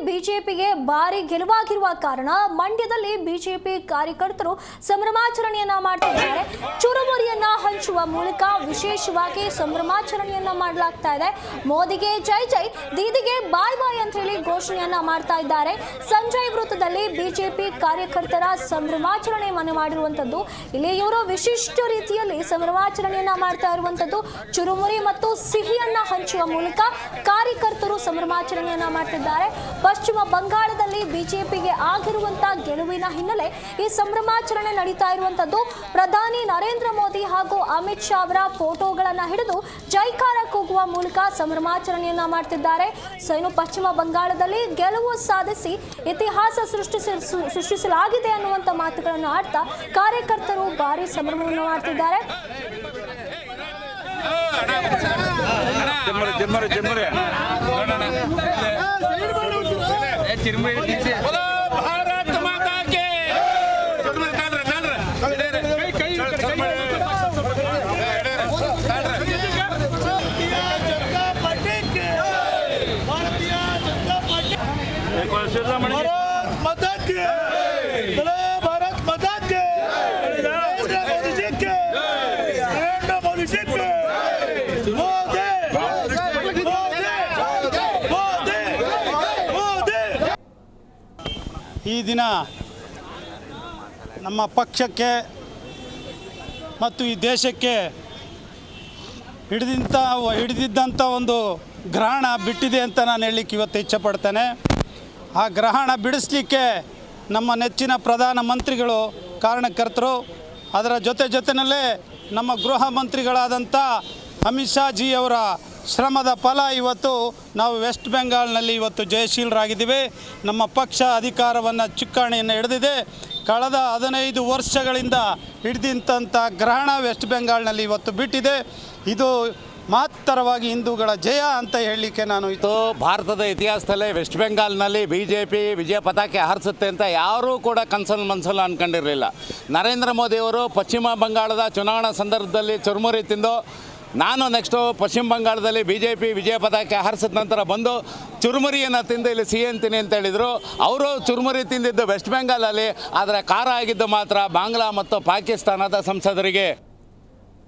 ಬಿಜೆಪಿಗೆ ಭಾರಿ ಗೆಲುವಾಗಿರುವ ಕಾರಣ ಮಂಡ್ಯದಲ್ಲಿ ಬಿಜೆಪಿ ಕಾರ್ಯಕರ್ತರು ಸಂಭ್ರಮಾಚರಣೆಯನ್ನ ಮಾಡ್ತಿದ್ದಾರೆ. ಚುರುಮುರಿಯನ್ನ ಹಂಚುವ ಮೂಲಕ ವಿಶೇಷವಾಗಿ ಸಂಭ್ರಮಾಚರಣೆಯನ್ನ ಮಾಡಲಾಗ್ತಾ ಇದೆ. ಮೋದಿಗೆ ಜೈ ಜೈ, ದೀದಿಗೆ ಬಾಯ್ ಬಾಯ್ ಅಂತ ಹೇಳಿ ಘೋಷಣೆಯನ್ನ ಮಾಡ್ತಾ ಇದ್ದಾರೆ. ಸಂಜಯ್ ವೃತ್ತದಲ್ಲಿ ಬಿಜೆಪಿ ಕಾರ್ಯಕರ್ತರ ಸಂಭ್ರಮಾಚರಣೆಯನ್ನು ಮಾಡಿರುವಂತದ್ದು. ಇಲ್ಲಿ ಇವರು ವಿಶಿಷ್ಟ ರೀತಿಯಲ್ಲಿ ಸಂಭ್ರಮಾಚರಣೆಯನ್ನ ಮಾಡ್ತಾ ಇರುವಂತದ್ದು. ಚುರುಮುರಿ ಮತ್ತು ಸಿಹಿಯನ್ನ ಹಂಚುವ ಮೂಲಕ ಕಾರ್ಯಕರ್ತರು ಸಂಭ್ರಮಾಚರಣೆಯನ್ನ ಮಾಡ್ತಿದ್ದಾರೆ. ಪಶ್ಚಿಮ ಬಂಗಾಳದಲ್ಲಿ ಬಿಜೆಪಿಗೆ ಆಗಿರುವಂತಹ ಗೆಲುವಿನ ಹಿನ್ನೆಲೆ ಈ ಸಂಭ್ರಮಾಚರಣೆ ನಡೀತಾ ಇರುವಂತದ್ದು. ಪ್ರಧಾನಿ ನರೇಂದ್ರ ಮೋದಿ ಹಾಗೂ ಅಮಿತ್ ಶಾ ಅವರ ಫೋಟೋಗಳನ್ನ ಹಿಡಿದು ಜೈಕಾರ ಕೂಗುವ ಮೂಲಕ ಸಂಭ್ರಮಾಚರಣೆಯನ್ನ ಮಾಡ್ತಿದ್ದಾರೆ. ಇನ್ನು ಪಶ್ಚಿಮ ಬಂಗಾಳದಲ್ಲಿ ಗೆಲುವು ಸಾಧಿಸಿ ಇತಿಹಾಸ ಸೃಷ್ಟಿಸಲಾಗಿದೆ ಅನ್ನುವಂತ ಮಾತುಗಳನ್ನು ಆಡ್ತಾ ಕಾರ್ಯಕರ್ತರು ಭಾರಿ ಸಂಭ್ರಮವನ್ನು ಮಾಡ್ತಿದ್ದಾರೆ. ಭಾರತ ಮಾತಾ ಕೆ ಈ ದಿನ ನಮ್ಮ ಪಕ್ಷಕ್ಕೆ ಮತ್ತು ಈ ದೇಶಕ್ಕೆ ಹಿಡಿದಿದ್ದಂಥ ಒಂದು ಗ್ರಹಣ ಬಿಟ್ಟಿದೆ ಅಂತ ನಾನು ಹೇಳಲಿಕ್ಕೆ ಇವತ್ತು ಇಚ್ಛೆಪಡ್ತೇನೆ. ಆ ಗ್ರಹಣ ಬಿಡಿಸಲಿಕ್ಕೆ ನಮ್ಮ ನೆಚ್ಚಿನ ಪ್ರಧಾನಮಂತ್ರಿಗಳು ಕಾರಣಕರ್ತರು. ಅದರ ಜೊತೆಯಲ್ಲೇ ನಮ್ಮ ಗೃಹ ಮಂತ್ರಿಗಳಾದಂಥ ಅಮಿತ್ ಶಾ ಜಿ ಅವರ ಶ್ರಮದ ಫಲ ಇವತ್ತು ನಾವು ವೆಸ್ಟ್ ಬೆಂಗಾಲ್ನಲ್ಲಿ ಇವತ್ತು ಜಯಶೀಲರಾಗಿದ್ದೀವಿ. ನಮ್ಮ ಪಕ್ಷ ಅಧಿಕಾರವನ್ನು ಚುಕ್ಕಾಣಿಯನ್ನು ಹಿಡಿದಿದೆ. ಕಳೆದ 15 ವರ್ಷಗಳಿಂದ ಹಿಡಿದಂಥ ಗ್ರಹಣ ವೆಸ್ಟ್ ಬೆಂಗಾಲ್ನಲ್ಲಿ ಇವತ್ತು ಬಿಟ್ಟಿದೆ. ಇದು ಮಹತ್ತರವಾಗಿ ಹಿಂದೂಗಳ ಜಯ ಅಂತ ಹೇಳಲಿಕ್ಕೆ ನಾನು ಭಾರತದ ಇತಿಹಾಸದಲ್ಲೇ ವೆಸ್ಟ್ ಬೆಂಗಾಲ್ನಲ್ಲಿ ಬಿಜೆಪಿ ವಿಜಯ ಪತಾಕೆ ಹಾರಿಸುತ್ತೆ ಅಂತ ಯಾರೂ ಕೂಡ ಮನಸ್ಸಲ್ಲಿ ಅಂದ್ಕೊಂಡಿರಲಿಲ್ಲ. ನರೇಂದ್ರ ಮೋದಿಯವರು ಪಶ್ಚಿಮ ಬಂಗಾಳದ ಚುನಾವಣಾ ಸಂದರ್ಭದಲ್ಲಿ ಚುರುಮುರಿ ತಿಂದು ನಾನು ನೆಕ್ಸ್ಟು ಪಶ್ಚಿಮ ಬಂಗಾಳದಲ್ಲಿ ಬಿಜೆಪಿ ವಿಜಯ ಪತಾಕೆ ಹಾರಿಸಿದ ನಂತರ ಬಂದು ಚುರುಮುರಿಯನ್ನು ತಿಂದು ಇಲ್ಲಿ ಸಿಹಿ ಅಂತೀನಿ ಅಂತ ಹೇಳಿದರು. ಅವರು ಚುರುಮುರಿ ತಿಂದಿದ್ದು ವೆಸ್ಟ್ ಬೆಂಗಾಲಲ್ಲಿ, ಆದರೆ ಖಾರ ಆಗಿದ್ದು ಮಾತ್ರ ಬಾಂಗ್ಲಾ ಮತ್ತು ಪಾಕಿಸ್ತಾನದ ಸಂಸದರಿಗೆ.